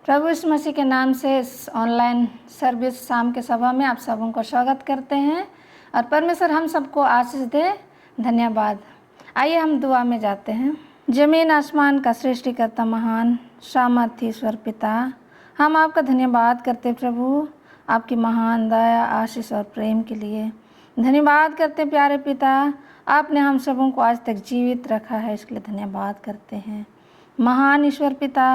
प्रभु यीशु मसीह के नाम से इस ऑनलाइन सर्विस शाम के सभा में आप सबों को स्वागत करते हैं और परमेश्वर हम सबको आशीष दे। धन्यवाद। आइए हम दुआ में जाते हैं। जमीन आसमान का सृष्टिकर्ता महान सामर्थ्य ईश्वर पिता, हम आपका धन्यवाद करते प्रभु, आपकी महान दया आशीष और प्रेम के लिए धन्यवाद करते प्यारे पिता। आपने हम सबों को आज तक जीवित रखा है, इसके लिए धन्यवाद करते हैं। महान ईश्वर पिता,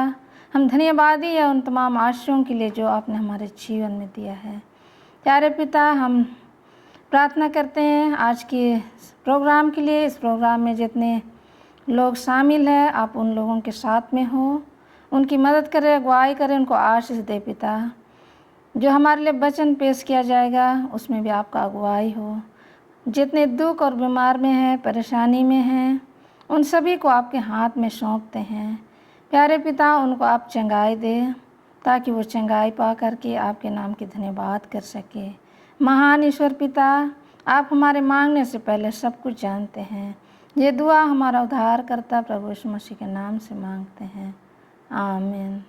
हम धन्यवादी है उन तमाम आशीषों के लिए जो आपने हमारे जीवन में दिया है। प्यारे पिता, हम प्रार्थना करते हैं आज के प्रोग्राम के लिए। इस प्रोग्राम में जितने लोग शामिल हैं, आप उन लोगों के साथ में हो, उनकी मदद करें, अगुवाई करें, उनको आशीष दे पिता। जो हमारे लिए वचन पेश किया जाएगा उसमें भी आपका अगुवाई हो। जितने दुख और बीमार में हैं, परेशानी में हैं, उन सभी को आपके हाथ में सौंपते हैं। प्यारे पिता, उनको आप चंगाई दें ताकि वो चंगाई पा करके आपके नाम की धन्यवाद कर सके। महान ईश्वर पिता, आप हमारे मांगने से पहले सब कुछ जानते हैं। ये दुआ हमारा उद्धार करता प्रभु यीशु मसीह के नाम से मांगते हैं, आमीन।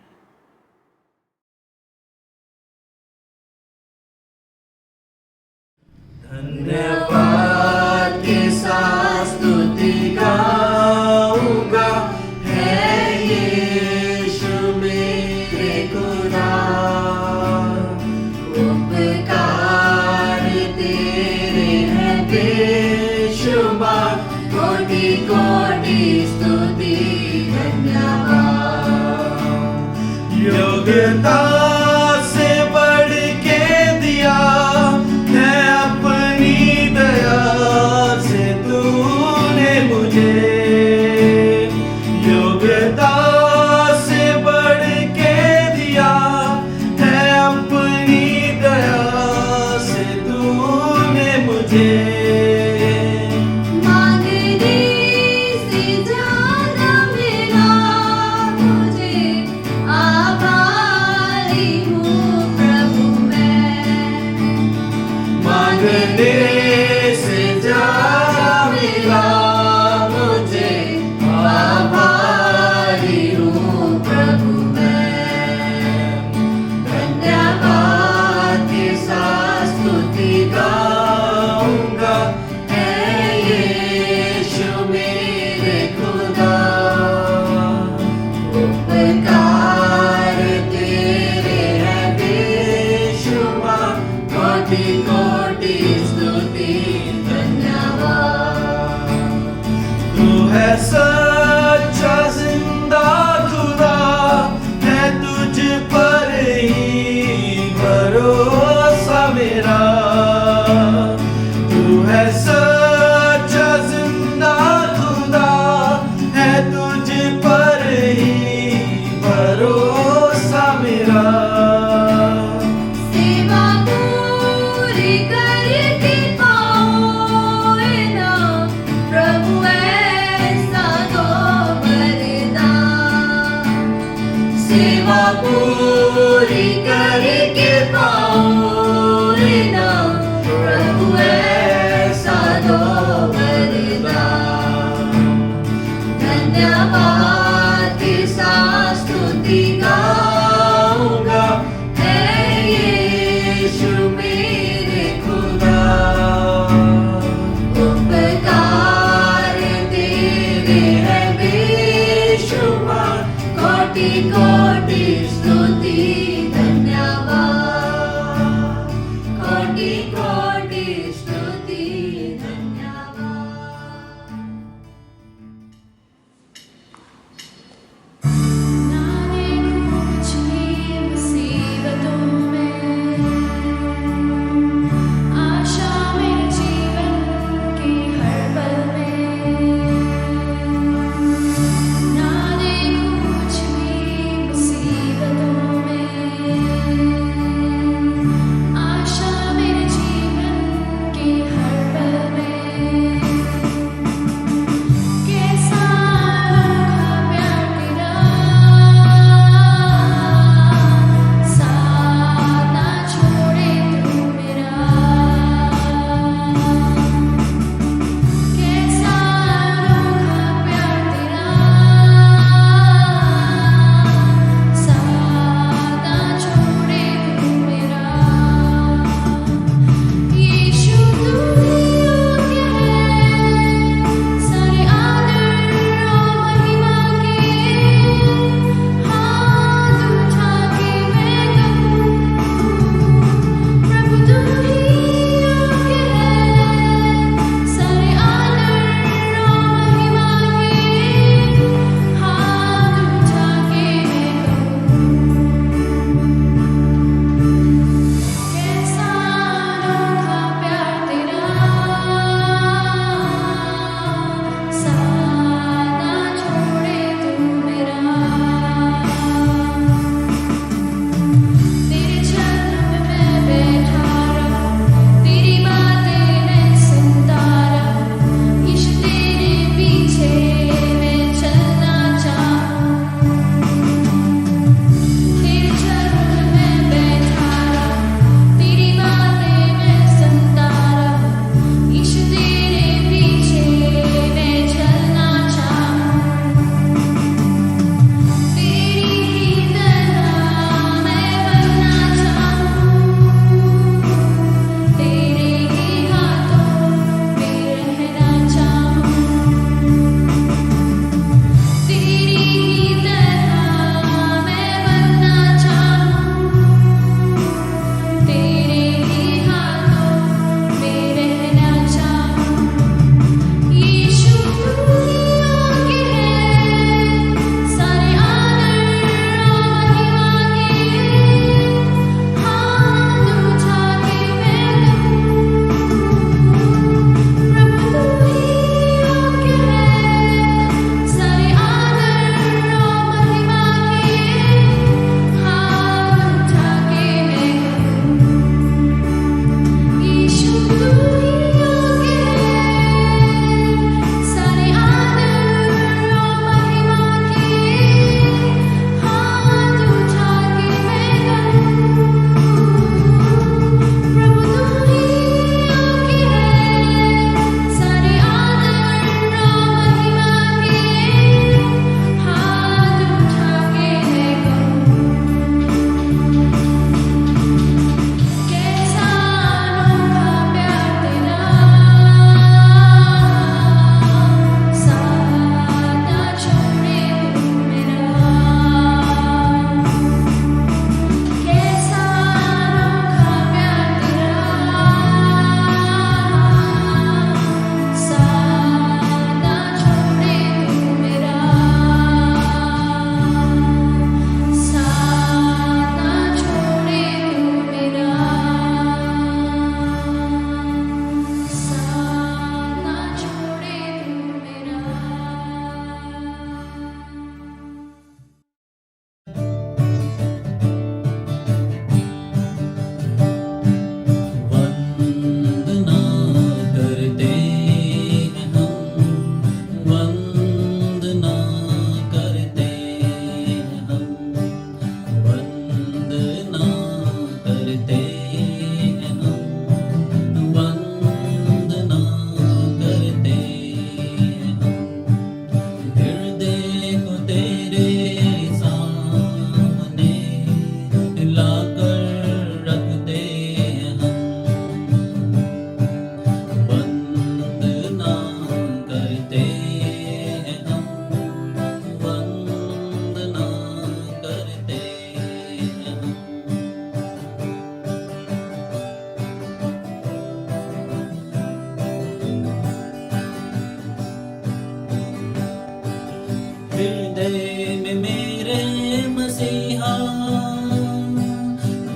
धन्यवाद के साथ स्तुति गाऊंगा, है यीशु मेरे खुदा। उपकार तेरे हैं बेशुमार, कोटि कोटि स्तुति धन्यवाद। योग्यता से बढ़ के दिया है अपनी दया से तूने मुझे। योग्यता से बढ़ के दिया है अपनी दया से तूने मुझे। मांगने से ज्यादा मिला मुझे, आभारी हूँ प्रभु मैं। मांगने से ज्यादा मिला मुझे, आभारी हूँ प्रभु मैं। धन्यवाद के साथ स्तुति गाऊंगा, है यीशु मेरे खुदा। उपकार तेरे हैं बेशुमार, कोटि कोटि स्तुति धन्यवाद। तू है सच्चा जिंदा खुदा, है तुझ पर ही भरोसा मेरा। तू है सच्चा जिंदा खुदा, है तुझ पर ही भरोसा मेरा। सेवा पूरी करके पाओ ना प्रभु, ऐसा दो वरदान। सेवा पूरी करके पाओ ना प्रभु, ऐसा दो वरदान। धन्यवाद के साथ स्तुति गाऊंगा, है यीशु मेरे खुदा। उपकार तेरे हैं बेशुमार, कोटि कोटि स्तुति धन्यवाद।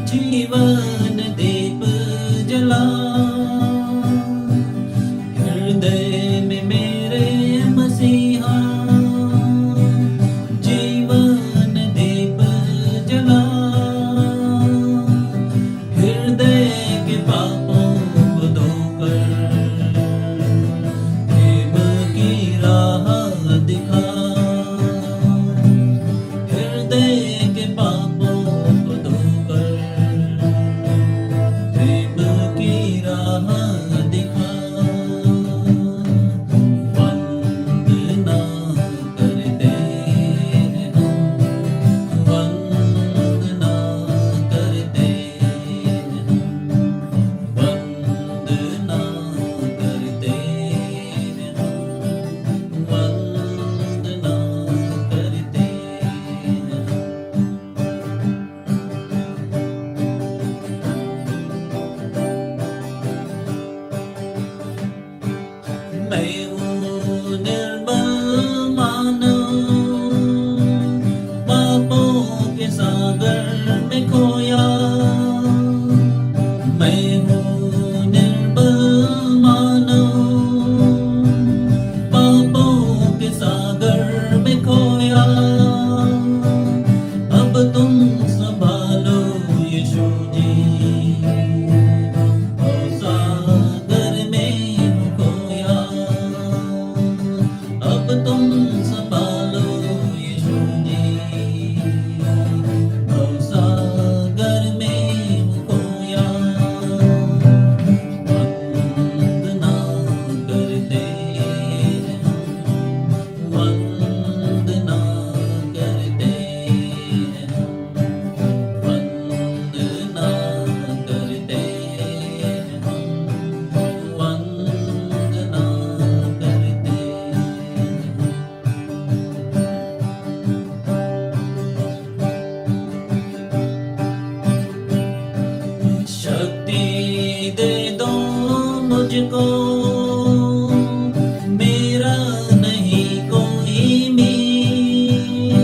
जीवन दीप जला हृदय में मेरे मसीहा जीवन दीप जला हृदय के पापों को धोकर प्रेम की राह दिखा हृदय के पापों को धोकर प्रेम की राह दिखा वंदना करते हैं हम वंदना करते हैं हम वंदना करते हैं हम वंदना करते हैं मैं हूँ निर्बल मानव पापों के सागर में खोया मैं हूँ निर्बल मानव पापों के सागर में खोया अब तुम संभालो यीशु जी और सागर में हूँ खोया अब तुम संभालो यीशु जी और सागर में हूँ खोया वंदना करते हैं हम वंदना करते हैं हम वंदना करते हैं हम वंदना करते हैं शक्ति दे दो मुझको मेरा नहीं कोई मीर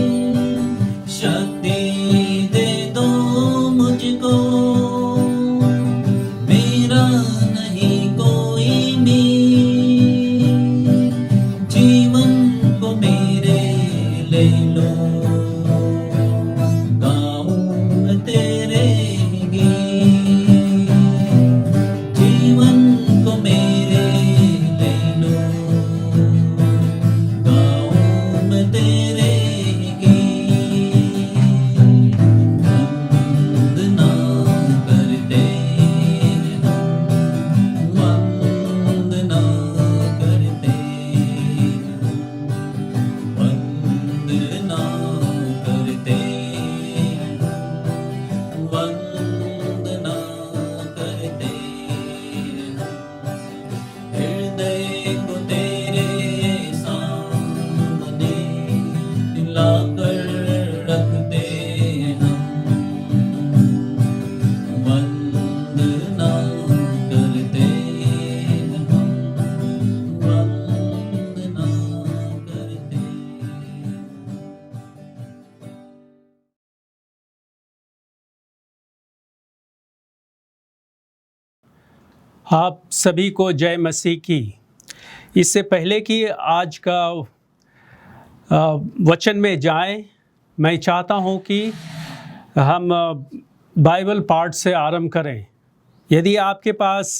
शक्ति दे दो मुझको मेरा नहीं कोई मीर जीवन को मेरे ले लो गाऊं मैं तेरे गीत जीवन को मेरे ले लो गाऊं मैं तेरे गीत वंदना करते हैं हम वंदना करते हैं हम वंदना करते हैं हम वंदना करते हैं हृदय को तेरे सामने लाकर रखते हैं हम वंदना करते हैं हम वंदना करते हैं आप सभी को जय मसीह की। इससे पहले कि आज का वचन में जाएं, मैं चाहता हूं कि हम बाइबल पाठ से आरंभ करें। यदि आपके पास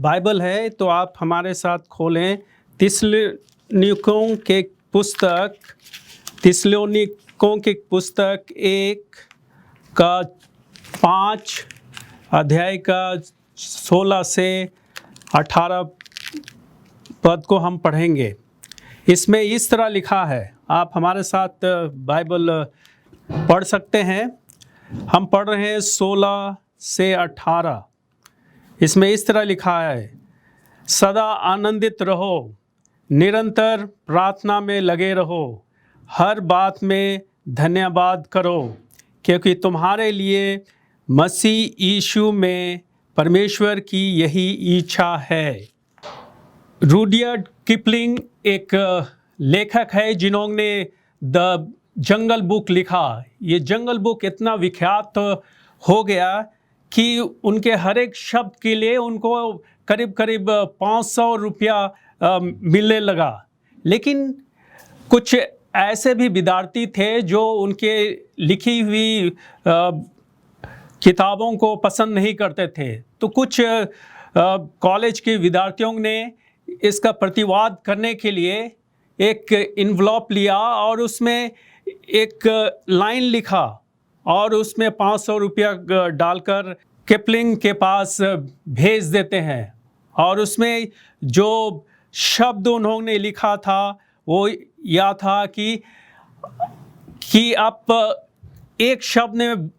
बाइबल है तो आप हमारे साथ खोलें थिस्सलुनीकियों के पुस्तक 1 का 5 अध्याय का 16 से 18 पद को हम पढ़ेंगे। इसमें इस तरह लिखा है, आप हमारे साथ बाइबल पढ़ सकते हैं। हम पढ़ रहे हैं 16 से 18। इसमें इस तरह लिखा है, सदा आनंदित रहो, निरंतर प्रार्थना में लगे रहो, हर बात में धन्यवाद करो, क्योंकि तुम्हारे लिए मसीह यीशु में परमेश्वर की यही इच्छा है। रुडयार्ड किपलिंग एक लेखक है जिन्होंने द जंगल बुक लिखा। ये जंगल बुक इतना विख्यात हो गया कि उनके हर एक शब्द के लिए उनको करीब करीब 500 रुपया मिलने लगा। लेकिन कुछ ऐसे भी विद्यार्थी थे जो उनके लिखी हुई किताबों को पसंद नहीं करते थे। तो कुछ कॉलेज के विद्यार्थियों ने इसका प्रतिवाद करने के लिए एक इन्वलॉप लिया और उसमें एक लाइन लिखा और उसमें 500 रुपया डालकर किपलिंग के पास भेज देते हैं। और उसमें जो शब्द उन्होंने लिखा था वो यह था कि आप एक शब्द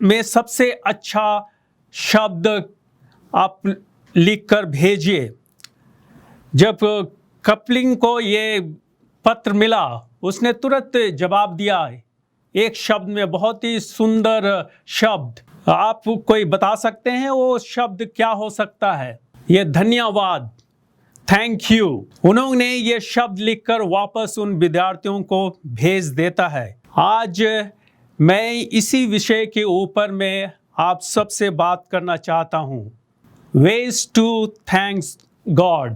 में सबसे अच्छा शब्द आप लिखकर भेजिए। जब कपलिंग को ये पत्र मिला उसने तुरंत जवाब दिया एक शब्द में, बहुत ही सुंदर शब्द। आप कोई बता सकते हैं वो शब्द क्या हो सकता है? ये धन्यवाद, थैंक यू। उन्होंने ये शब्द लिखकर वापस उन विद्यार्थियों को भेज देता है। आज मैं इसी विषय के ऊपर में आप सबसे बात करना चाहता हूँ। वेज टू थैंक्स गॉड,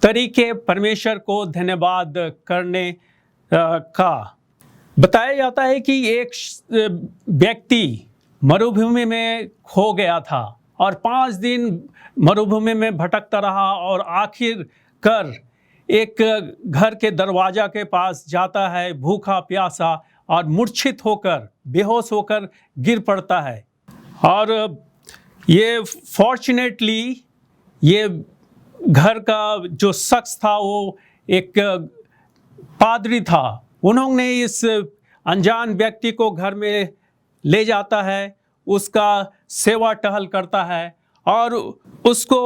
तरीके परमेश्वर को धन्यवाद करने का। बताया जाता है कि एक व्यक्ति मरुभूमि में खो गया था और 5 दिन मरुभूमि में भटकता रहा और आखिर कर एक घर के दरवाजा के पास जाता है, भूखा प्यासा, और मूर्छित होकर, बेहोश होकर गिर पड़ता है। और ये फॉर्चुनेटली ये घर का जो शख्स था वो एक पादरी था। उन्होंने इस अनजान व्यक्ति को घर में ले जाता है, उसका सेवा टहल करता है और उसको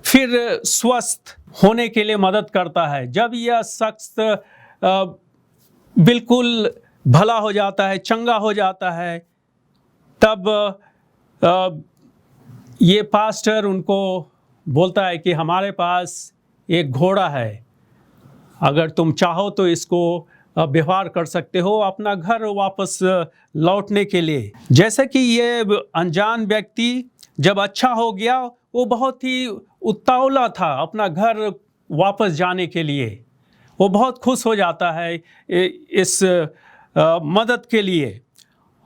फिर स्वस्थ होने के लिए मदद करता है। जब यह शख्स बिल्कुल भला हो जाता है, चंगा हो जाता है, तब ये पास्टर उनको बोलता है कि हमारे पास एक घोड़ा है, अगर तुम चाहो तो इसको व्यवहार कर सकते हो अपना घर वापस लौटने के लिए। जैसे कि ये अनजान व्यक्ति जब अच्छा हो गया, वो बहुत ही उतावला था अपना घर वापस जाने के लिए। वो बहुत खुश हो जाता है इस मदद के लिए।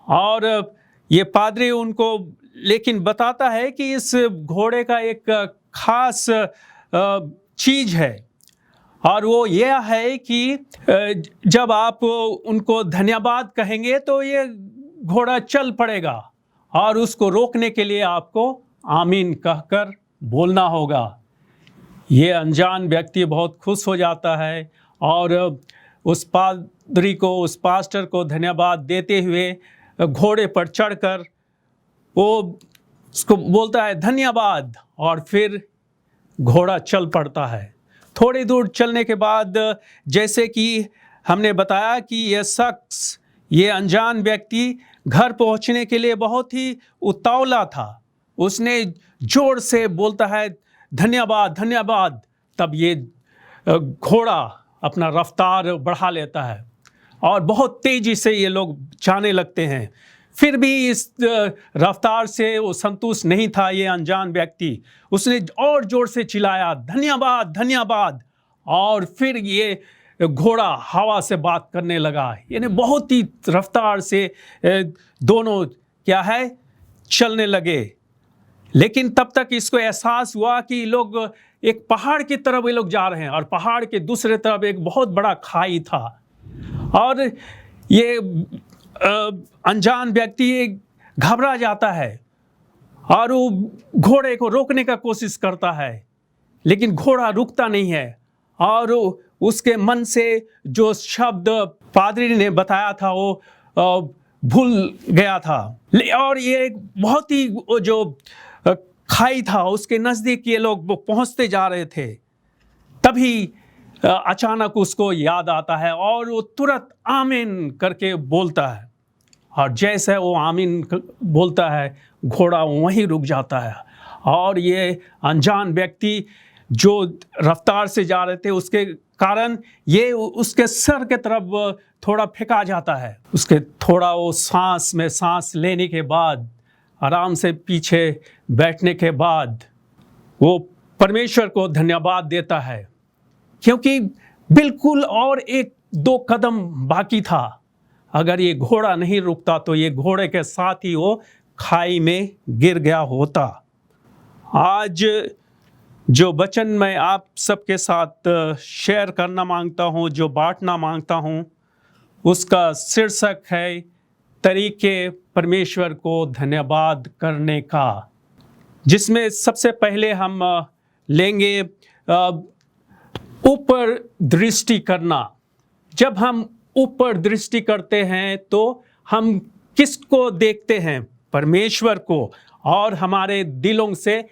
और ये पादरी उनको लेकिन बताता है कि इस घोड़े का एक खास चीज़ है, और वो यह है कि जब आप उनको धन्यवाद कहेंगे तो ये घोड़ा चल पड़ेगा और उसको रोकने के लिए आपको आमीन कहकर बोलना होगा। ये अनजान व्यक्ति बहुत खुश हो जाता है और उस पादरी को, उस पास्टर को धन्यवाद देते हुए घोड़े पर चढ़कर वो उसको बोलता है धन्यवाद, और फिर घोड़ा चल पड़ता है। थोड़ी दूर चलने के बाद, जैसे कि हमने बताया कि यह शख्स, ये अनजान व्यक्ति घर पहुंचने के लिए बहुत ही उतावला था। उसने जोर से बोलता है धन्यवाद धन्यवाद। तब ये घोड़ा अपना रफ्तार बढ़ा लेता है और बहुत तेज़ी से ये लोग जाने लगते हैं। फिर भी इस रफ्तार से वो संतुष्ट नहीं था ये अनजान व्यक्ति। उसने और जोर से चिल्लाया धन्यवाद धन्यवाद, और फिर ये घोड़ा हवा से बात करने लगा। यानी बहुत ही रफ्तार से दोनों क्या है चलने लगे। लेकिन तब तक इसको एहसास हुआ कि लोग एक पहाड़ की तरफ ये लोग जा रहे हैं और पहाड़ के दूसरे तरफ एक बहुत बड़ा खाई था। और ये अनजान व्यक्ति घबरा जाता है और वो घोड़े को रोकने का कोशिश करता है, लेकिन घोड़ा रुकता नहीं है। और उसके मन से जो शब्द पादरी ने बताया था वो भूल गया था। और ये बहुत ही जो खाई था उसके नज़दीक ये लोग पहुंचते जा रहे थे। तभी अचानक उसको याद आता है और वो तुरंत आमीन करके बोलता है, और जैसे वो आमीन बोलता है घोड़ा वहीं रुक जाता है। और ये अनजान व्यक्ति जो रफ्तार से जा रहे थे उसके कारण ये उसके सर के तरफ थोड़ा फेंका जाता है। उसके थोड़ा वो सांस में सांस लेने के बाद आराम से पीछे बैठने के बाद वो परमेश्वर को धन्यवाद देता है, क्योंकि बिल्कुल और 1-2 कदम बाकी था। अगर ये घोड़ा नहीं रुकता तो ये घोड़े के साथ ही वो खाई में गिर गया होता। आज जो वचन मैं आप सबके साथ शेयर करना मांगता हूँ, जो बांटना मांगता हूँ, उसका शीर्षक है तरीके परमेश्वर को धन्यवाद करने का, जिसमें सबसे पहले हम लेंगे ऊपर दृष्टि करना। जब हम ऊपर दृष्टि करते हैं तो हम किसको देखते हैं? परमेश्वर को, और हमारे दिलों से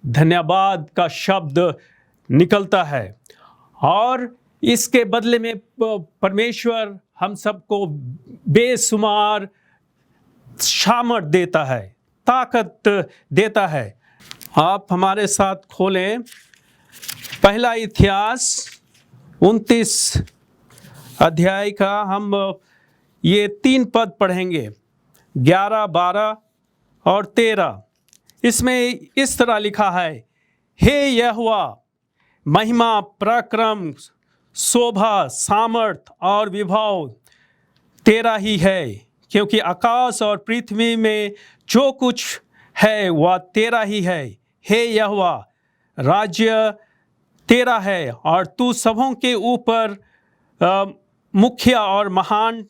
धन्यवाद का शब्द निकलता है। और इसके बदले में परमेश्वर हम सबको बेशुमार सामर्थ देता है, ताकत देता है। आप हमारे साथ खोलें पहला इतिहास 29 अध्याय का, हम ये 3 पद पढ़ेंगे, 11, 12 और 13। इसमें इस तरह लिखा है, हे यहोवा, महिमा, पराक्रम, शोभा, सामर्थ और विभव तेरा ही है, क्योंकि आकाश और पृथ्वी में जो कुछ है वह तेरा ही है। हे यहोवा, राज्य तेरा है और तू सबों के ऊपर मुखिया और महान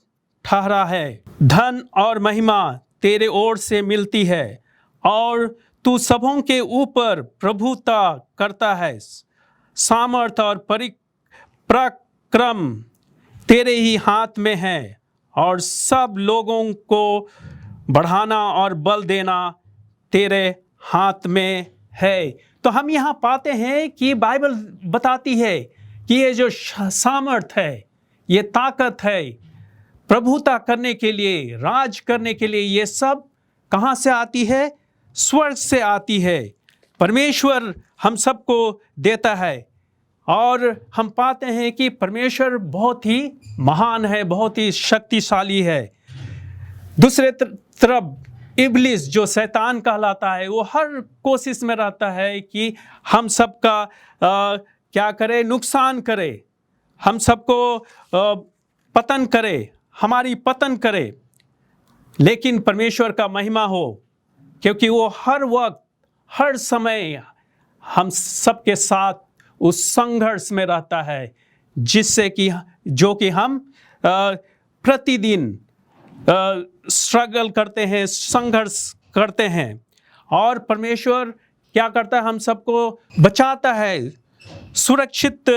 ठहरा है। धन और महिमा तेरे ओर से मिलती है और तू सबों के ऊपर प्रभुता करता है। सामर्थ और पराक्रम तेरे ही हाथ में है और सब लोगों को बढ़ाना और बल देना तेरे हाथ में है। तो हम यहाँ पाते हैं कि बाइबल बताती है कि ये जो सामर्थ है, ये ताकत है प्रभुता करने के लिए, राज करने के लिए, ये सब कहाँ से आती है? स्वर्ग से आती है। परमेश्वर हम सबको देता है और हम पाते हैं कि परमेश्वर बहुत ही महान है, बहुत ही शक्तिशाली है। दूसरे तरफ इब्लिस जो शैतान कहलाता है, वो हर कोशिश में रहता है कि हम सबका क्या करे? नुकसान करे, हम सबको पतन करे, हमारी पतन करे। लेकिन परमेश्वर का महिमा हो, क्योंकि वो हर वक्त, हर समय हम सबके साथ उस संघर्ष में रहता है, जिससे कि जो कि हम प्रतिदिन स्ट्रगल करते हैं, संघर्ष करते हैं। और परमेश्वर क्या करता है? हम सबको बचाता है, सुरक्षित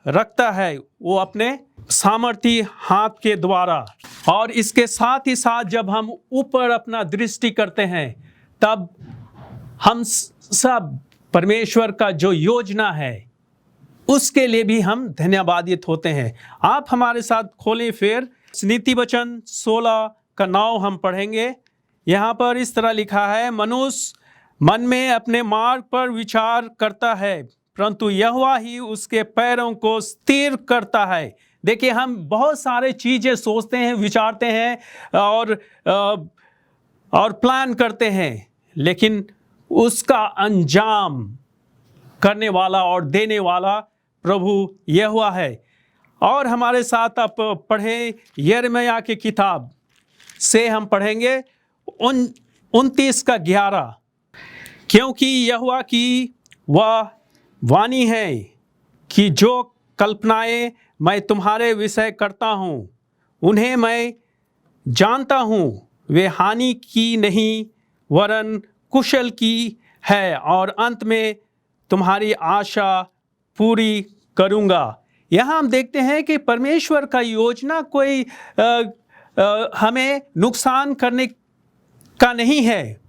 रखता है वो अपने सामर्थी हाथ के द्वारा। और इसके साथ ही साथ जब हम ऊपर अपना दृष्टि करते हैं, तब हम सब परमेश्वर का जो योजना है उसके लिए भी हम धन्यवादित होते हैं। आप हमारे साथ खोलें फिर नीति वचन 16 का 9 हम पढ़ेंगे। यहाँ पर इस तरह लिखा है, मनुष्य मन में अपने मार्ग पर विचार करता है, परंतु यहोवा ही उसके पैरों को स्थिर करता है। देखिए, हम बहुत सारे चीज़ें सोचते हैं, विचारते हैं और प्लान करते हैं, लेकिन उसका अंजाम करने वाला और देने वाला प्रभु यहोवा है। और हमारे साथ आप पढ़ें यिर्मयाह की किताब से हम पढ़ेंगे 29 का 11, क्योंकि यहोवा की वह वाणी है कि जो कल्पनाएं मैं तुम्हारे विषय करता हूँ उन्हें मैं जानता हूँ, वे हानि की नहीं वरन कुशल की है, और अंत में तुम्हारी आशा पूरी करूँगा। यहाँ हम देखते हैं कि परमेश्वर का योजना कोई हमें नुकसान करने का नहीं है,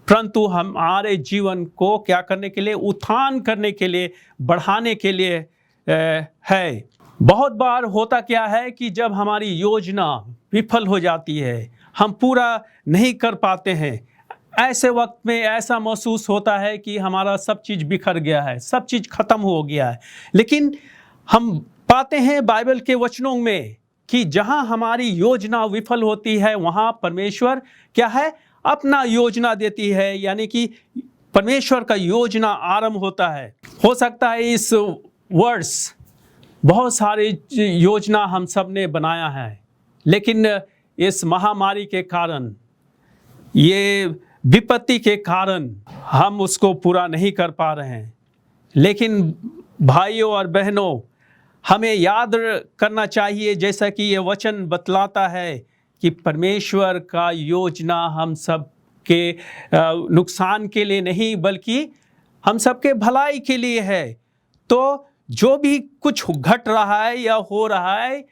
परंतु हमारे जीवन को क्या करने के लिए? उत्थान करने के लिए, बढ़ाने के लिए है। बहुत बार होता क्या है कि जब हमारी योजना विफल हो जाती है, हम पूरा नहीं कर पाते हैं, ऐसे वक्त में ऐसा महसूस होता है कि हमारा सब चीज़ बिखर गया है, सब चीज़ खत्म हो गया है। लेकिन हम पाते हैं बाइबल के वचनों में कि जहां हमारी योजना विफल होती है, वहां परमेश्वर क्या है? अपना योजना देती है, यानी कि परमेश्वर का योजना आरंभ होता है। हो सकता है इस वर्ष बहुत सारी योजना हम सब ने बनाया है, लेकिन इस महामारी के कारण, ये विपत्ति के कारण हम उसको पूरा नहीं कर पा रहे हैं। लेकिन भाइयों और बहनों, हमें याद करना चाहिए, जैसा कि ये वचन बतलाता है कि परमेश्वर का योजना हम सब के नुकसान के लिए नहीं, बल्कि हम सब के भलाई के लिए है। तो जो भी कुछ घट रहा है या हो रहा है,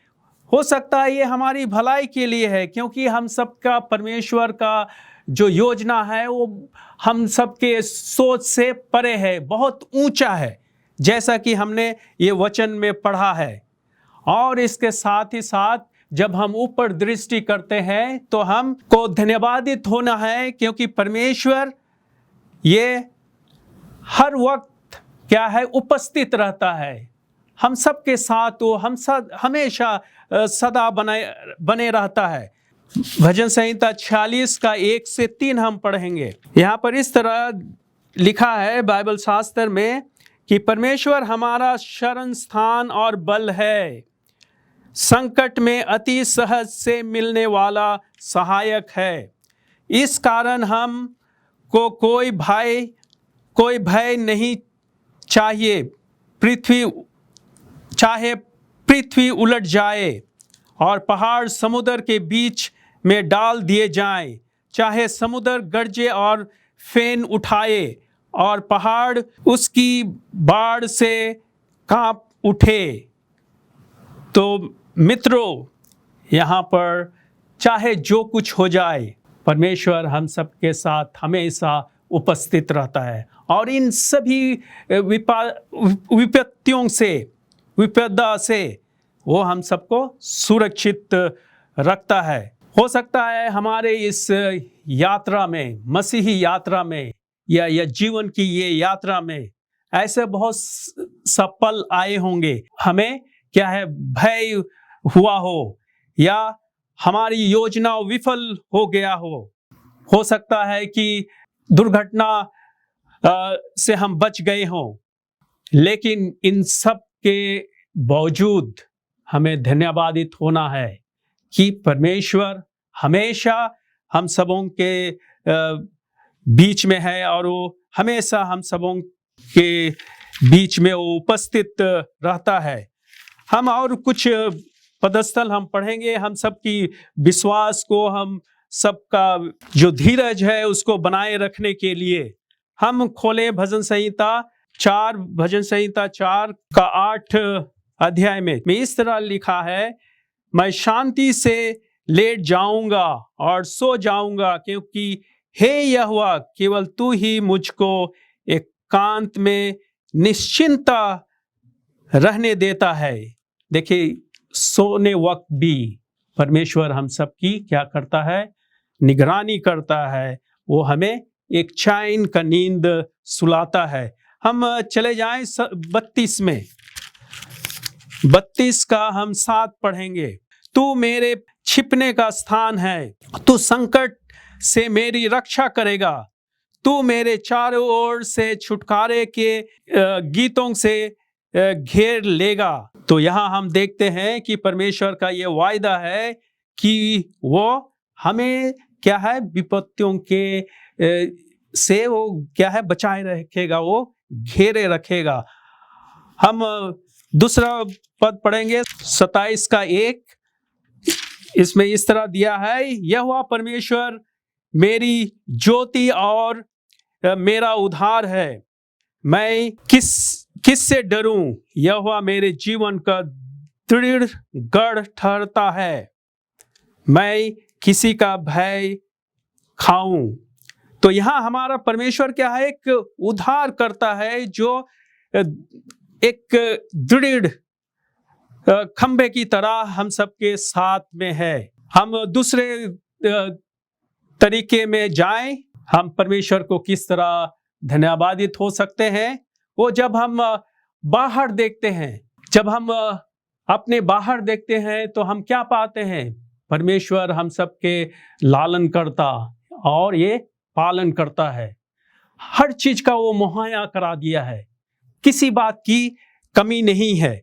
हो सकता है ये हमारी भलाई के लिए है, क्योंकि हम सब का परमेश्वर का जो योजना है वो हम सब के सोच से परे है, बहुत ऊंचा है, जैसा कि हमने ये वचन में पढ़ा है। और इसके साथ ही साथ जब हम ऊपर दृष्टि करते हैं तो हमको धन्यवादित होना है, क्योंकि परमेश्वर ये हर वक्त क्या है, उपस्थित रहता है हम सब के साथ। वो हम सब हमेशा सदा बने रहता है। भजन संहिता 46 का 1 से 3 हम पढ़ेंगे। यहाँ पर इस तरह लिखा है बाइबल शास्त्र में कि परमेश्वर हमारा शरण स्थान और बल है, संकट में अति सहज से मिलने वाला सहायक है। इस कारण हम को कोई भय नहीं चाहिए। चाहे पृथ्वी उलट जाए और पहाड़ समुद्र के बीच में डाल दिए जाएं, चाहे समुद्र गरजे और फेन उठाए और पहाड़ उसकी बाढ़ से कांप उठे। तो मित्रों, यहाँ पर चाहे जो कुछ हो जाए, परमेश्वर हम सब के साथ हमेशा उपस्थित रहता है और इन सभी विपदा से वो हम सबको सुरक्षित रखता है। हो सकता है हमारे इस यात्रा में, मसीही यात्रा में या जीवन की ये यात्रा में ऐसे बहुत सा पल आए होंगे, हमें क्या है, भय हुआ हो या हमारी योजना विफल हो गया हो सकता है कि दुर्घटना से हम बच गए हों। लेकिन इन सब के बावजूद हमें धन्यवादित होना है कि परमेश्वर हमेशा हम सबों के बीच में है और वो हमेशा हम सबों के बीच में वो उपस्थित रहता है। हम और कुछ पदस्थल हम पढ़ेंगे, हम सबकी विश्वास को, हम सबका जो धीरज है उसको बनाए रखने के लिए हम खोले भजन संहिता 4 का 8 अध्याय में इस तरह लिखा है, मैं शांति से लेट जाऊंगा और सो जाऊंगा, क्योंकि हे यहोवा केवल तू ही मुझको एकांत में निश्चिंता रहने देता है। देखिए, सोने वक्त भी परमेश्वर हम सबकी क्या करता है, निगरानी करता है। वो हमें एक चैन का नींद सुलाता है। हम चले जाएं 32 में, 32 का हम 7 पढ़ेंगे। तू मेरे छिपने का स्थान है, तू संकट से मेरी रक्षा करेगा, तू मेरे चारों ओर से छुटकारे के गीतों से घेर लेगा। तो यहाँ हम देखते हैं कि परमेश्वर का ये वायदा है कि वो हमें क्या है, विपत्तियों के से वो क्या है, बचाए रखेगा, वो घेरे रखेगा। हम दूसरा पद पढ़ेंगे 27 का 1। इसमें इस तरह दिया है, यहोवा परमेश्वर मेरी ज्योति और मेरा उद्धार है, मैं किससे डरूं? यहोवा मेरे जीवन का दृढ़ गढ़ ठहरता है, मैं किसी का भय खाऊं। तो यहाँ हमारा परमेश्वर क्या है, एक उद्धार करता है जो एक दृढ़ खंबे की तरह हम सबके साथ में है। हम दूसरे तरीके में जाएं, हम परमेश्वर को किस तरह धन्यवादित हो सकते हैं। वो जब हम बाहर देखते हैं, जब हम अपने बाहर देखते हैं तो हम क्या पाते हैं, परमेश्वर हम सबके लालन करता और ये पालन करता है। हर चीज का वो मुहैया करा दिया है, किसी बात की कमी नहीं है।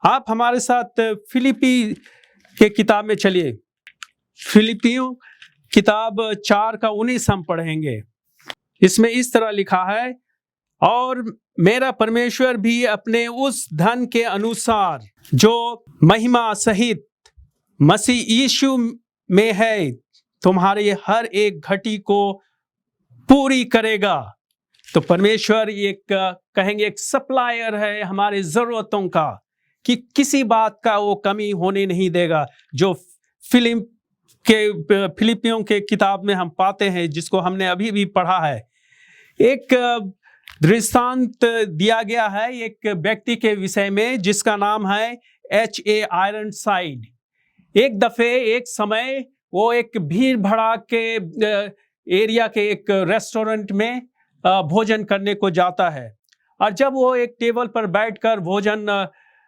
आप हमारे साथ फिलिपी के किताब में चलिए। फिलिपियों किताब 4 का 19 हम पढ़ेंगे। इसमें इस तरह लिखा है, और मेरा परमेश्वर भी अपने उस धन के अनुसार जो महिमा सहित मसीह यीशु में है तुम्हारी हर एक घटी को पूरी करेगा। तो परमेश्वर एक कहेंगे एक सप्लायर है हमारे ज़रूरतों का, कि किसी बात का वो कमी होने नहीं देगा। जो फिलिपियों के किताब में हम पाते हैं, जिसको हमने अभी भी पढ़ा है, एक दृष्टांत दिया गया है एक व्यक्ति के विषय में जिसका नाम है H.A. आयरनसाइड। एक दफे एक समय वो एक भीड़ भड़ा के एरिया के एक रेस्टोरेंट में भोजन करने को जाता है, और जब वो एक टेबल पर बैठकर भोजन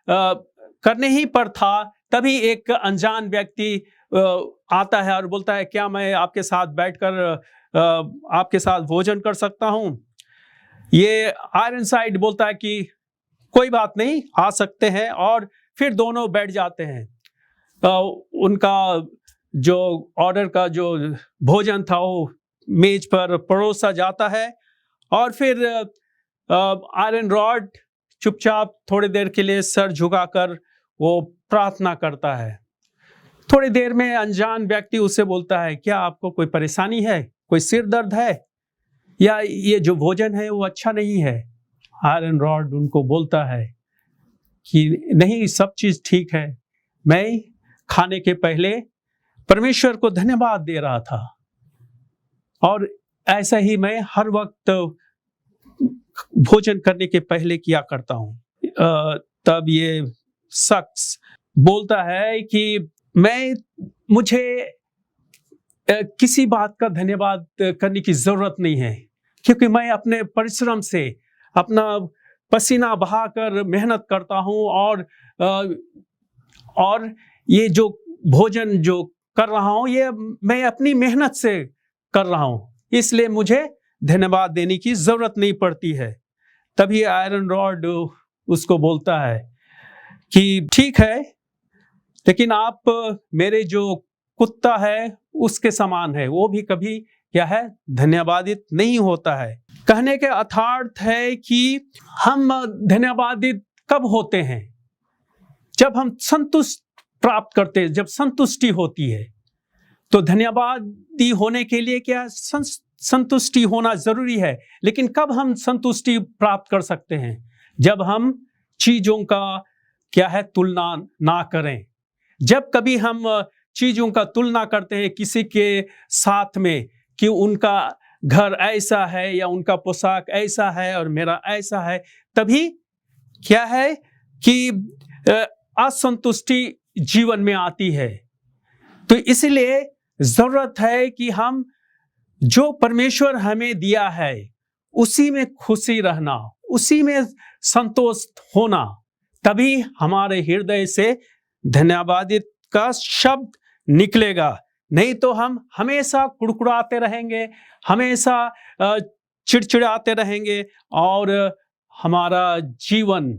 करने ही पर था, तभी एक अनजान व्यक्ति आता है और बोलता है, क्या मैं आपके साथ बैठकर आपके साथ भोजन कर सकता हूँ? ये आयरनसाइड बोलता है कि कोई बात नहीं, आ सकते हैं, और फिर दोनों बैठ जाते हैं। उनका जो ऑर्डर का जो भोजन था वो मेज पर परोसा जाता है, और फिर आयरन रॉड चुपचाप थोड़ी देर के लिए सर झुकाकर वो प्रार्थना करता है। थोड़ी देर में अनजान व्यक्ति उससे बोलता है, क्या आपको कोई परेशानी है, कोई सिर दर्द है, या ये जो भोजन है वो अच्छा नहीं है? आयरन रॉड उनको बोलता है कि नहीं, सब चीज़ ठीक है, मैं खाने के पहले परमेश्वर को धन्यवाद दे रहा था, और ऐसा ही मैं हर वक्त भोजन करने के पहले किया करता हूँ। तब ये शख्स बोलता है कि मुझे किसी बात का धन्यवाद करने की जरूरत नहीं है, क्योंकि मैं अपने परिश्रम से अपना पसीना बहाकर मेहनत करता हूँ, और ये जो भोजन जो कर रहा हूँ ये मैं अपनी मेहनत से कर रहा हूँ, इसलिए मुझे धन्यवाद देने की जरूरत नहीं पड़ती है। तभी आयरन रॉड उसको बोलता है कि ठीक है, लेकिन आप मेरे जो कुत्ता है उसके समान है, वो भी कभी क्या है धन्यवादित नहीं होता है। कहने के अर्थात है कि हम धन्यवादित कब होते हैं? जब हम संतुष्ट प्राप्त करते हैं, जब संतुष्टि होती है। तो धन्यवादी होने के लिए क्या संतुष्टि होना जरूरी है, लेकिन कब हम संतुष्टि प्राप्त कर सकते हैं? जब हम चीजों का क्या है तुलना ना करें। जब कभी हम चीजों का तुलना करते हैं किसी के साथ में, कि उनका घर ऐसा है या उनका पोशाक ऐसा है और मेरा ऐसा है, तभी क्या है कि असंतुष्टि जीवन में आती है। तो इसलिए जरूरत है कि हम जो परमेश्वर हमें दिया है उसी में खुशी रहना, उसी में संतोष होना, तभी हमारे हृदय से धन्यवादित का शब्द निकलेगा। नहीं तो हम हमेशा कुड़कुड़ाते रहेंगे, हमेशा चिड़चिड़ाते रहेंगे, और हमारा जीवन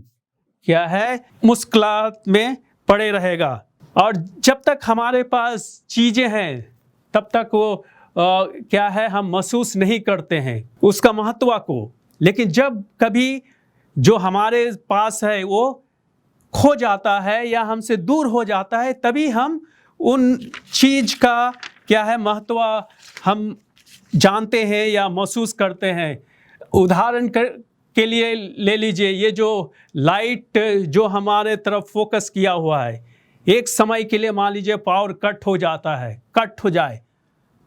क्या है मुश्किलात में पड़े रहेगा। और जब तक हमारे पास चीज़ें हैं तब तक वो क्या है हम महसूस नहीं करते हैं उसका महत्व को। लेकिन जब कभी जो हमारे पास है वो खो जाता है या हमसे दूर हो जाता है, तभी हम उन चीज़ का क्या है महत्व हम जानते हैं या महसूस करते हैं। उदाहरण के लिए ले लीजिए, ये जो लाइट जो हमारे तरफ फोकस किया हुआ है, एक समय के लिए मान लीजिए पावर कट हो जाता है, कट हो जाए,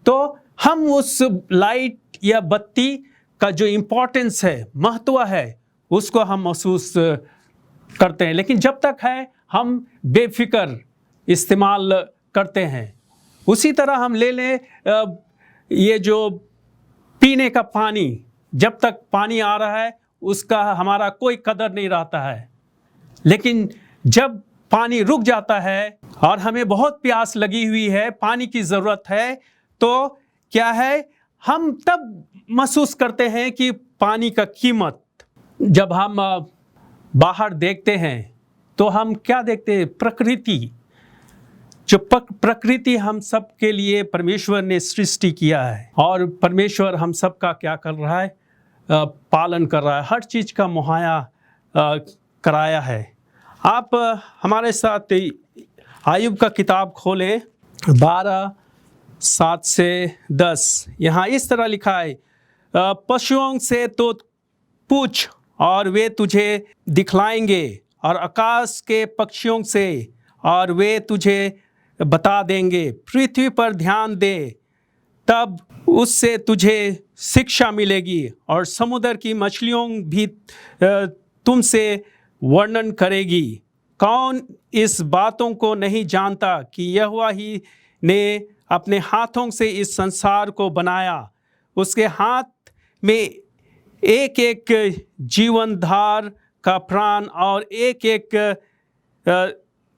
तो हम उस लाइट या बत्ती का जो इम्पोर्टेंस है, महत्व है, उसको हम महसूस करते हैं। लेकिन जब तक है हम बेफिक्र इस्तेमाल करते हैं। उसी तरह हम ले लें ये जो पीने का पानी, जब तक पानी आ रहा है उसका हमारा कोई कदर नहीं रहता है, लेकिन जब पानी रुक जाता है और हमें बहुत प्यास लगी हुई है, पानी की ज़रूरत है, तो क्या है हम तब महसूस करते हैं कि पानी का कीमत, जब हम बाहर देखते हैं तो हम क्या देखते हैं? प्रकृति। जो प्रकृति हम सब के लिए परमेश्वर ने सृष्टि किया है, और परमेश्वर हम सब का क्या कर रहा है? पालन कर रहा है, हर चीज़ का मुहैया कराया है। आप हमारे साथ आयुब का किताब खोलें 12:7-10। यहाँ इस तरह लिखा है, पशुओं से तो पूछ और वे तुझे दिखलाएंगे, और आकाश के पक्षियों से और वे तुझे बता देंगे। पृथ्वी पर ध्यान दे, तब उससे तुझे शिक्षा मिलेगी, और समुद्र की मछलियों भी तुमसे वर्णन करेगी। कौन इस बातों को नहीं जानता कि यहोवा ही ने अपने हाथों से इस संसार को बनाया। उसके हाथ में एक एक जीवनधार का प्राण और एक एक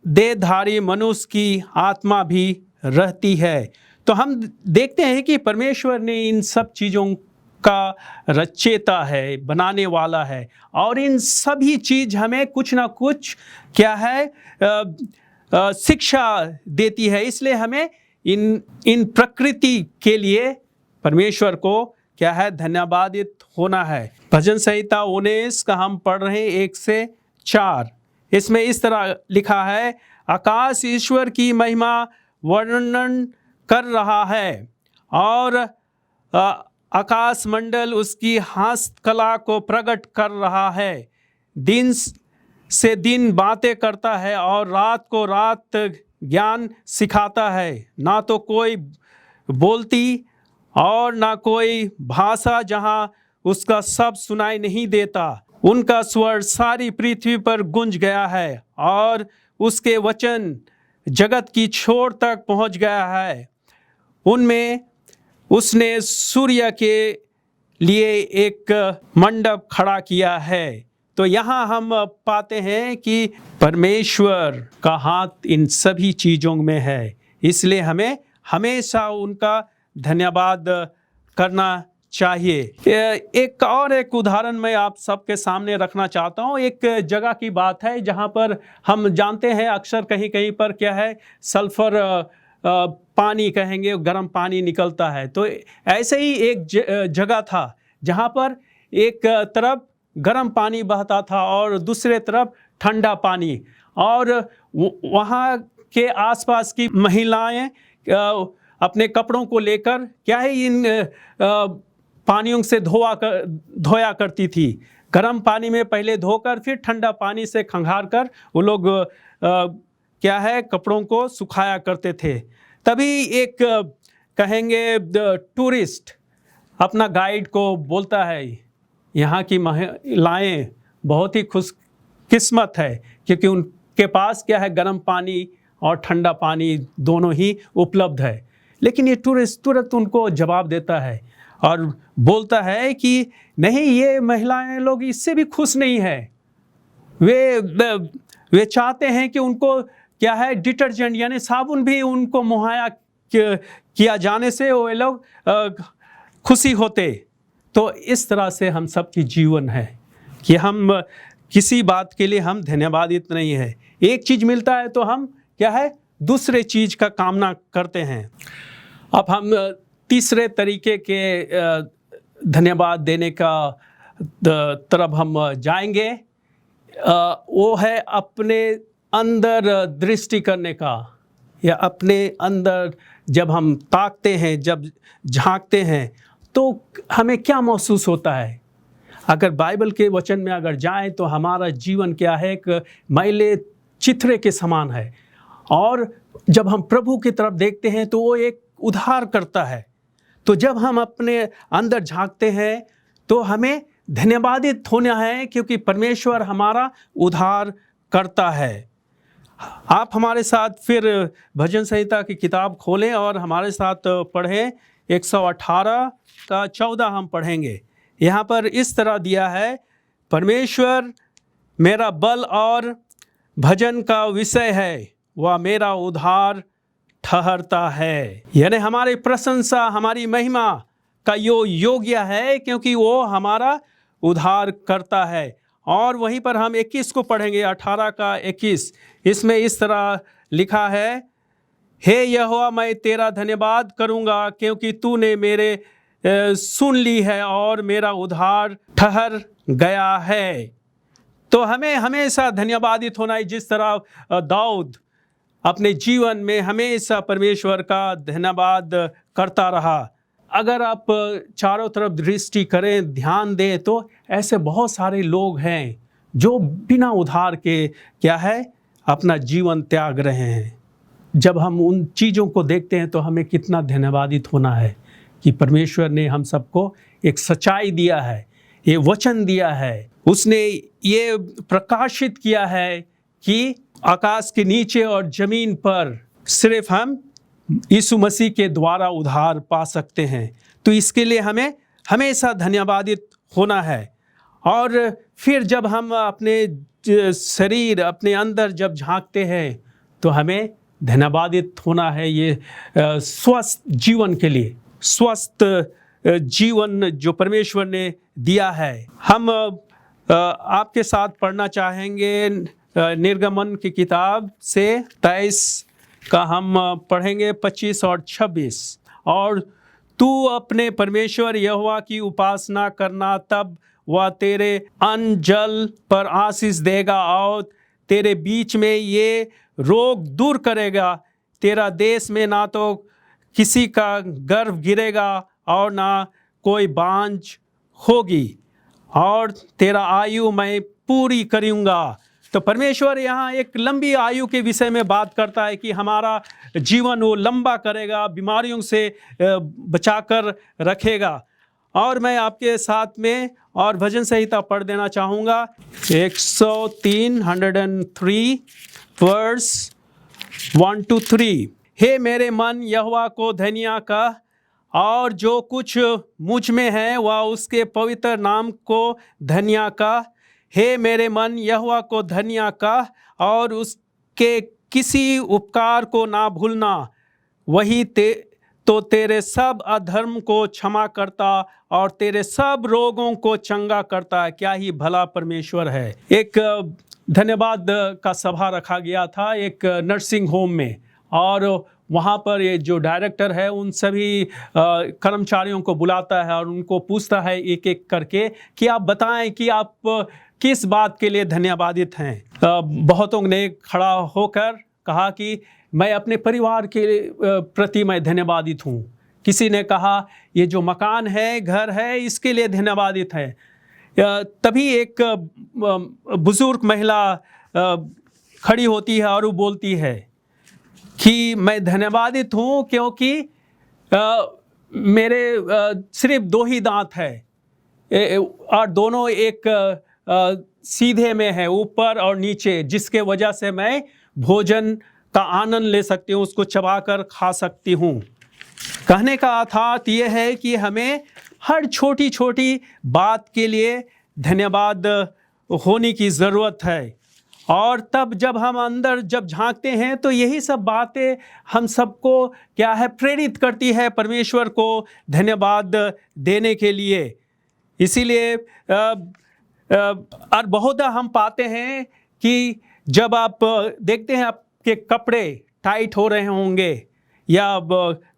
देहधारी मनुष्य की आत्मा भी रहती है। तो हम देखते हैं कि परमेश्वर ने इन सब चीज़ों का रचयिता है, बनाने वाला है, और इन सभी चीज़ हमें कुछ ना कुछ क्या है शिक्षा देती है। इसलिए हमें इन प्रकृति के लिए परमेश्वर को क्या है? धन्यवादित होना है। भजन संहिता 19 का हम पढ़ रहे हैं 1-4। इसमें इस तरह लिखा है, आकाश ईश्वर की महिमा वर्णन कर रहा है, और आकाश मंडल उसकी हस्तकला को प्रकट कर रहा है। दिन से दिन बातें करता है, और रात को रात ज्ञान सिखाता है। ना तो कोई बोलती और ना कोई भाषा जहाँ उसका शब्द सुनाई नहीं देता। उनका स्वर सारी पृथ्वी पर गूंज गया है, और उसके वचन जगत की छोर तक पहुँच गया है। उनमें उसने सूर्य के लिए एक मंडप खड़ा किया है। तो यहाँ हम पाते हैं कि परमेश्वर का हाथ इन सभी चीज़ों में है, इसलिए हमें हमेशा उनका धन्यवाद करना चाहिए। एक उदाहरण मैं आप सबके सामने रखना चाहता हूँ। एक जगह की बात है जहाँ पर हम जानते हैं अक्सर कहीं कहीं पर क्या है, सल्फर पानी कहेंगे, गर्म पानी निकलता है। तो ऐसे ही एक जगह था जहाँ पर एक तरफ गर्म पानी बहता था और दूसरे तरफ ठंडा पानी, और वहाँ के आसपास की महिलाएं अपने कपड़ों को लेकर क्या है इन पानियों से धोया करती थी। गर्म पानी में पहले धोकर फिर ठंडा पानी से खंगार कर वो लोग क्या है कपड़ों को सुखाया करते थे। तभी एक कहेंगे टूरिस्ट अपना गाइड को बोलता है, यहाँ की महिलाएं बहुत ही खुशकिस्मत है क्योंकि उनके पास क्या है गर्म पानी और ठंडा पानी दोनों ही उपलब्ध है। लेकिन ये टूरिस्ट तुरंत उनको जवाब देता है और बोलता है कि नहीं, ये महिलाएं लोग इससे भी खुश नहीं है। वे चाहते हैं कि उनको क्या है डिटर्जेंट यानी साबुन भी उनको मुहैया किया जाने से वो लोग खुशी होते। तो इस तरह से हम सब की जीवन है कि हम किसी बात के लिए हम धन्यवादित नहीं है। एक चीज़ मिलता है तो हम क्या है दूसरे चीज़ का कामना करते हैं। अब हम तीसरे तरीके के धन्यवाद देने का तरफ हम जाएंगे। वो है अपने अंदर दृष्टि करने का, या अपने अंदर जब हम ताकते हैं, जब झांकते हैं तो हमें क्या महसूस होता है। अगर बाइबल के वचन में अगर जाएं तो हमारा जीवन क्या है, एक मैले चित्रे के समान है, और जब हम प्रभु की तरफ देखते हैं तो वो एक उद्धार करता है। तो जब हम अपने अंदर झांकते हैं तो हमें धन्यवादित होना है क्योंकि परमेश्वर हमारा उद्धार करता है। आप हमारे साथ फिर भजन संहिता की किताब खोलें और हमारे साथ पढ़ें। 118 का 14 हम पढ़ेंगे। यहाँ पर इस तरह दिया है, परमेश्वर मेरा बल और भजन का विषय है, वह मेरा उद्धार ठहरता है। यानी हमारी प्रशंसा, हमारी महिमा का योग्य है, क्योंकि वो हमारा उद्धार करता है। और वहीं पर हम 21 को पढ़ेंगे, 18 का 21। इसमें इस तरह लिखा है, हे यहोवा, मैं तेरा धन्यवाद करूँगा, क्योंकि तूने मेरे सुन ली है और मेरा उद्धार ठहर गया है। तो हमें हमेशा धन्यवादित होना है, जिस तरह दाऊद अपने जीवन में हमेशा परमेश्वर का धन्यवाद करता रहा। अगर आप चारों तरफ दृष्टि करें, ध्यान दें, तो ऐसे बहुत सारे लोग हैं जो बिना उद्धार के क्या है, अपना जीवन त्याग रहे हैं। जब हम उन चीज़ों को देखते हैं तो हमें कितना धन्यवादित होना है कि परमेश्वर ने हम सबको एक सच्चाई दिया है, ये वचन दिया है, उसने ये प्रकाशित किया है कि आकाश के नीचे और ज़मीन पर सिर्फ हम यीशु मसीह के द्वारा उद्धार पा सकते हैं। तो इसके लिए हमें हमेशा धन्यवादित होना है। और फिर जब हम अपने शरीर, अपने अंदर जब झांकते हैं, तो हमें धन्यवादित होना है ये स्वस्थ जीवन के लिए, स्वस्थ जीवन जो परमेश्वर ने दिया है। हम आपके साथ पढ़ना चाहेंगे निर्गमन की किताब से 23 का हम पढ़ेंगे 25 और 26। और तू अपने परमेश्वर यहोवा की उपासना करना, तब वह तेरे अन्न जल पर आशीष देगा और तेरे बीच में ये रोग दूर करेगा। तेरा देश में ना तो किसी का गर्भ गिरेगा और ना कोई बांझ होगी, और तेरा आयु मैं पूरी करूँगा। तो परमेश्वर यहाँ एक लंबी आयु के विषय में बात करता है कि हमारा जीवन वो लंबा करेगा, बीमारियों से बचाकर रखेगा। और मैं आपके साथ में और भजन संहिता पढ़ देना चाहूँगा, 103 वर्स 1 to 3। हे मेरे मन, यहोवा को धन्य कह, और जो कुछ मुझ में है वह उसके पवित्र नाम को धन्य कह। हे मेरे मन, यहोवा को धन्य कह और उसके किसी उपकार को ना भूलना। वही तो तेरे सब अधर्म को क्षमा करता और तेरे सब रोगों को चंगा करता है। क्या ही भला परमेश्वर है। एक धन्यवाद का सभा रखा गया था एक नर्सिंग होम में, और वहाँ पर ये जो डायरेक्टर है उन सभी कर्मचारियों को बुलाता है और उनको पूछता है एक एक करके कि आप बताएं कि आप किस बात के लिए धन्यवादित हैं। बहुतों ने खड़ा होकर कहा कि मैं अपने परिवार के प्रति मैं धन्यवादित हूँ। किसी ने कहा ये जो मकान है, घर है, इसके लिए धन्यवादित है। तभी एक बुजुर्ग महिला खड़ी होती है और वो बोलती है कि मैं धन्यवादित हूँ क्योंकि मेरे सिर्फ 2 ही दांत है और दोनों एक सीधे में है, ऊपर और नीचे, जिसके वजह से मैं भोजन का आनंद ले सकती हूँ, उसको चबाकर खा सकती हूँ। कहने का अर्थात ये है कि हमें हर छोटी छोटी बात के लिए धन्यवाद होने की ज़रूरत है। और तब जब हम अंदर जब झांकते हैं तो यही सब बातें हम सबको क्या है, प्रेरित करती है परमेश्वर को धन्यवाद देने के लिए। इसीलिए और बहुधा हम पाते हैं कि जब आप देखते हैं आपके कपड़े टाइट हो रहे होंगे या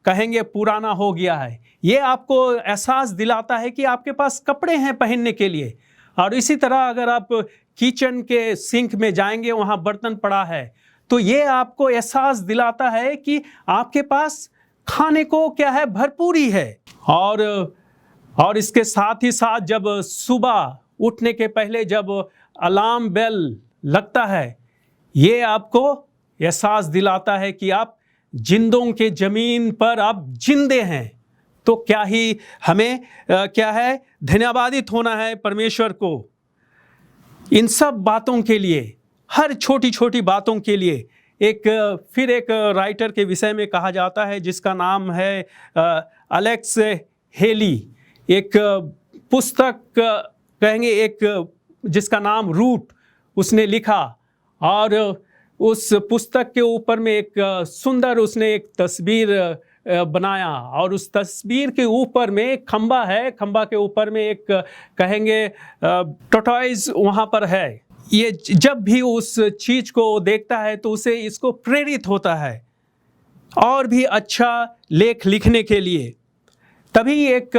कहेंगे पुराना हो गया है, ये आपको एहसास दिलाता है कि आपके पास कपड़े हैं पहनने के लिए। और इसी तरह अगर आप किचन के सिंक में जाएंगे, वहाँ बर्तन पड़ा है, तो ये आपको एहसास दिलाता है कि आपके पास खाने को क्या है, भरपूरी है। और इसके साथ ही साथ जब सुबह उठने के पहले जब अलार्म बेल लगता है, ये आपको एहसास दिलाता है कि आप जिंदों के ज़मीन पर आप जिंदे हैं। तो क्या ही हमें क्या है, धन्यवादित होना है परमेश्वर को इन सब बातों के लिए, हर छोटी छोटी बातों के लिए। फिर एक राइटर के विषय में कहा जाता है जिसका नाम है एलेक्स हेली। एक पुस्तक कहेंगे, एक जिसका नाम रूट, उसने लिखा। और उस पुस्तक के ऊपर में एक सुंदर उसने एक तस्वीर बनाया और उस तस्वीर के ऊपर में एक खंबा है, खंबा के ऊपर में एक कहेंगे टॉर्टोइज वहाँ पर है। ये जब भी उस चीज़ को देखता है तो उसे इसको प्रेरित होता है और भी अच्छा लेख लिखने के लिए। तभी एक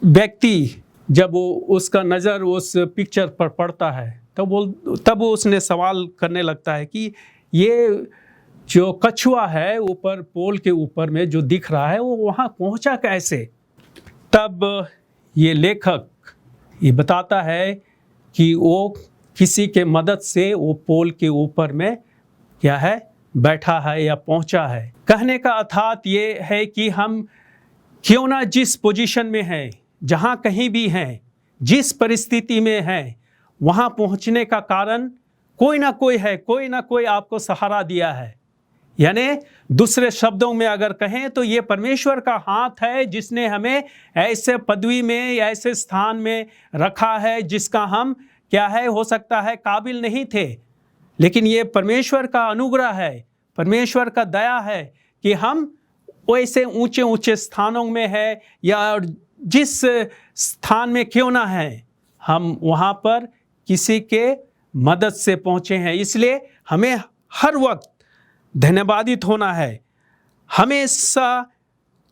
व्यक्ति जब वो उसका नज़र उस पिक्चर पर पड़ता है तब उसने सवाल करने लगता है कि ये जो कछुआ है ऊपर पोल के ऊपर में जो दिख रहा है वो वहाँ पहुँचा कैसे। तब ये लेखक ये बताता है कि वो किसी के मदद से वो पोल के ऊपर में क्या है बैठा है या पहुँचा है। कहने का अर्थात ये है कि हम क्यों ना जिस पोजीशन में हैं, जहाँ कहीं भी हैं, जिस परिस्थिति में हैं, वहाँ पहुँचने का कारण कोई ना कोई है, कोई ना कोई आपको सहारा दिया है। यानी दूसरे शब्दों में अगर कहें तो ये परमेश्वर का हाथ है जिसने हमें ऐसे पदवी में, ऐसे स्थान में रखा है जिसका हम क्या है हो सकता है काबिल नहीं थे, लेकिन ये परमेश्वर का अनुग्रह है, परमेश्वर का दया है कि हम वैसे ऊंचे ऊंचे स्थानों में है या जिस स्थान में क्यों ना है, हम वहाँ पर किसी के मदद से पहुँचे हैं। इसलिए हमें हर वक्त धन्यवादित होना है। हमेशा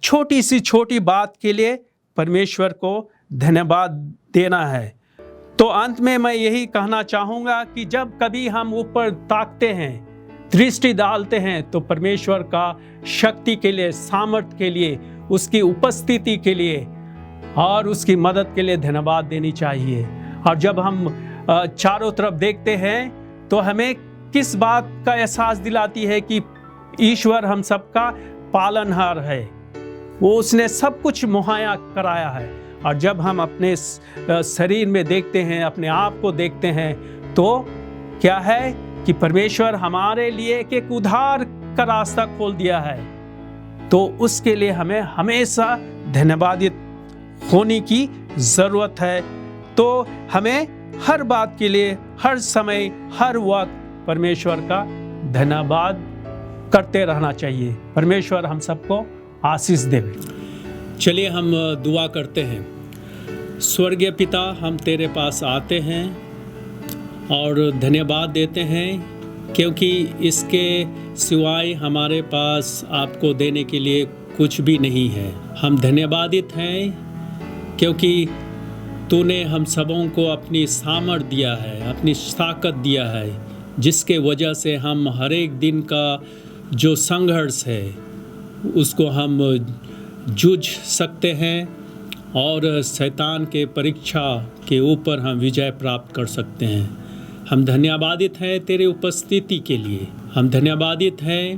छोटी सी छोटी बात के लिए परमेश्वर को धन्यवाद देना है। तो अंत में मैं यही कहना चाहूँगा कि जब कभी हम ऊपर ताकते हैं, दृष्टि डालते हैं, तो परमेश्वर का शक्ति के लिए, सामर्थ्य के लिए, उसकी उपस्थिति के लिए और उसकी मदद के लिए धन्यवाद देनी चाहिए। और जब हम चारों तरफ देखते हैं तो हमें किस बात का एहसास दिलाती है कि ईश्वर हम सबका पालनहार है, वो उसने सब कुछ मुहैया कराया है। और जब हम अपने शरीर में देखते हैं, अपने आप को देखते हैं, तो क्या है कि परमेश्वर हमारे लिए एक उद्धार का रास्ता खोल दिया है। तो उसके लिए हमें हमेशा धन्यवादित होने की ज़रूरत है। तो हमें हर बात के लिए, हर समय, हर वक्त परमेश्वर का धन्यवाद करते रहना चाहिए। परमेश्वर हम सबको आशीष देवे। चलिए हम दुआ करते हैं। स्वर्गीय पिता, हम तेरे पास आते हैं और धन्यवाद देते हैं क्योंकि इसके सिवाय हमारे पास आपको देने के लिए कुछ भी नहीं है। हम धन्यवादित हैं क्योंकि तूने हम सबों को अपनी सामर्थ्य दिया है, अपनी ताकत दिया है, जिसके वजह से हम हर एक दिन का जो संघर्ष है उसको हम जूझ सकते हैं और शैतान के परीक्षा के ऊपर हम विजय प्राप्त कर सकते हैं। हम धन्यवादित हैं तेरे उपस्थिति के लिए। हम धन्यवादित हैं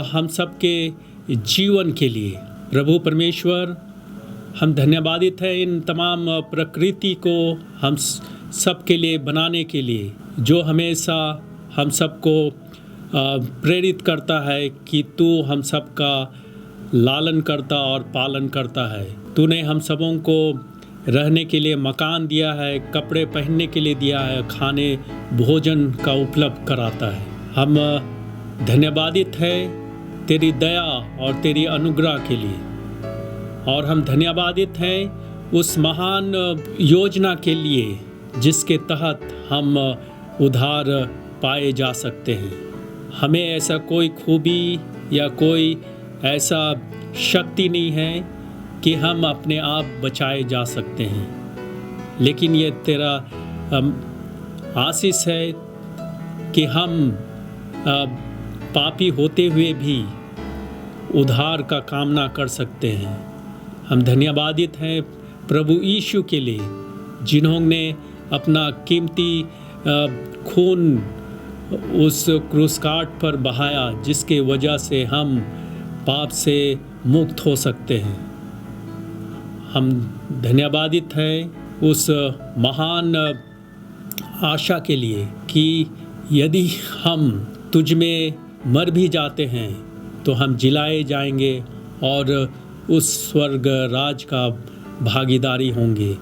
हम सबके जीवन के लिए। प्रभु परमेश्वर, हम धन्यवादित हैं इन तमाम प्रकृति को हम सबके लिए बनाने के लिए, जो हमेशा हम सबको प्रेरित करता है कि तू हम सबका लालन करता और पालन करता है। तूने हम सबों को रहने के लिए मकान दिया है, कपड़े पहनने के लिए दिया है, खाने भोजन का उपलब्ध कराता है। हम धन्यवादित हैं तेरी दया और तेरी अनुग्रह के लिए, और हम धन्यवादित हैं उस महान योजना के लिए जिसके तहत हम उद्धार पाए जा सकते हैं। हमें ऐसा कोई खूबी या कोई ऐसा शक्ति नहीं है कि हम अपने आप बचाए जा सकते हैं, लेकिन ये तेरा आशीष है कि हम पापी होते हुए भी उद्धार का कामना कर सकते हैं। हम धन्यवादित हैं प्रभु यीशु के लिए, जिन्होंने अपना कीमती खून उस क्रूस काट पर बहाया, जिसके वजह से हम पाप से मुक्त हो सकते हैं। हम धन्यवादित हैं उस महान आशा के लिए कि यदि हम तुझ में मर भी जाते हैं तो हम जिलाए जाएंगे और उस स्वर्ग राज का भागीदारी होंगे।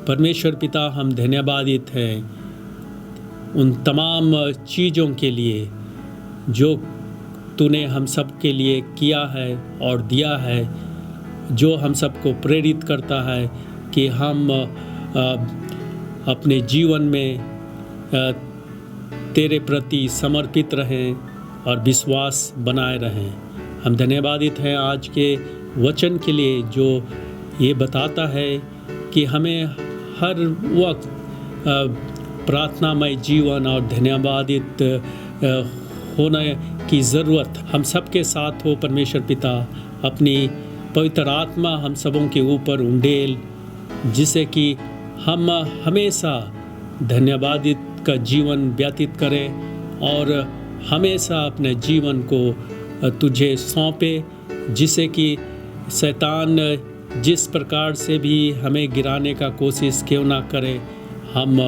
परमेश्वर पिता, हम धन्यवादित हैं उन तमाम चीज़ों के लिए जो तूने हम सब के लिए किया है और दिया है, जो हम सबको प्रेरित करता है कि हम अपने जीवन में तेरे प्रति समर्पित रहें और विश्वास बनाए रहें। हम धन्यवादित हैं आज के वचन के लिए, जो ये बताता है कि हमें हर वक्त प्रार्थनामय जीवन और धन्यवादित होने की ज़रूरत हम सबके साथ हो। परमेश्वर पिता अपनी पवित्र आत्मा हम सबों के ऊपर उंडेल, जिससे कि हम हमेशा धन्यवादित का जीवन व्यतीत करें और हमेशा अपने जीवन को तुझे सौंपे, जिससे कि शैतान जिस प्रकार से भी हमें गिराने का कोशिश क्यों ना करे, हम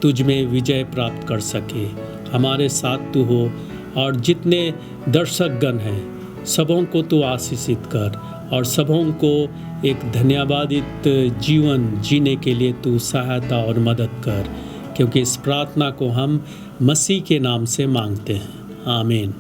तुझ में विजय प्राप्त कर सके। हमारे साथ तू हो और जितने दर्शकगण हैं सबों को तू आशीषित कर और सबों को एक धन्यवादित जीवन जीने के लिए तू सहायता और मदद कर, क्योंकि इस प्रार्थना को हम मसीह के नाम से मांगते हैं। आमीन।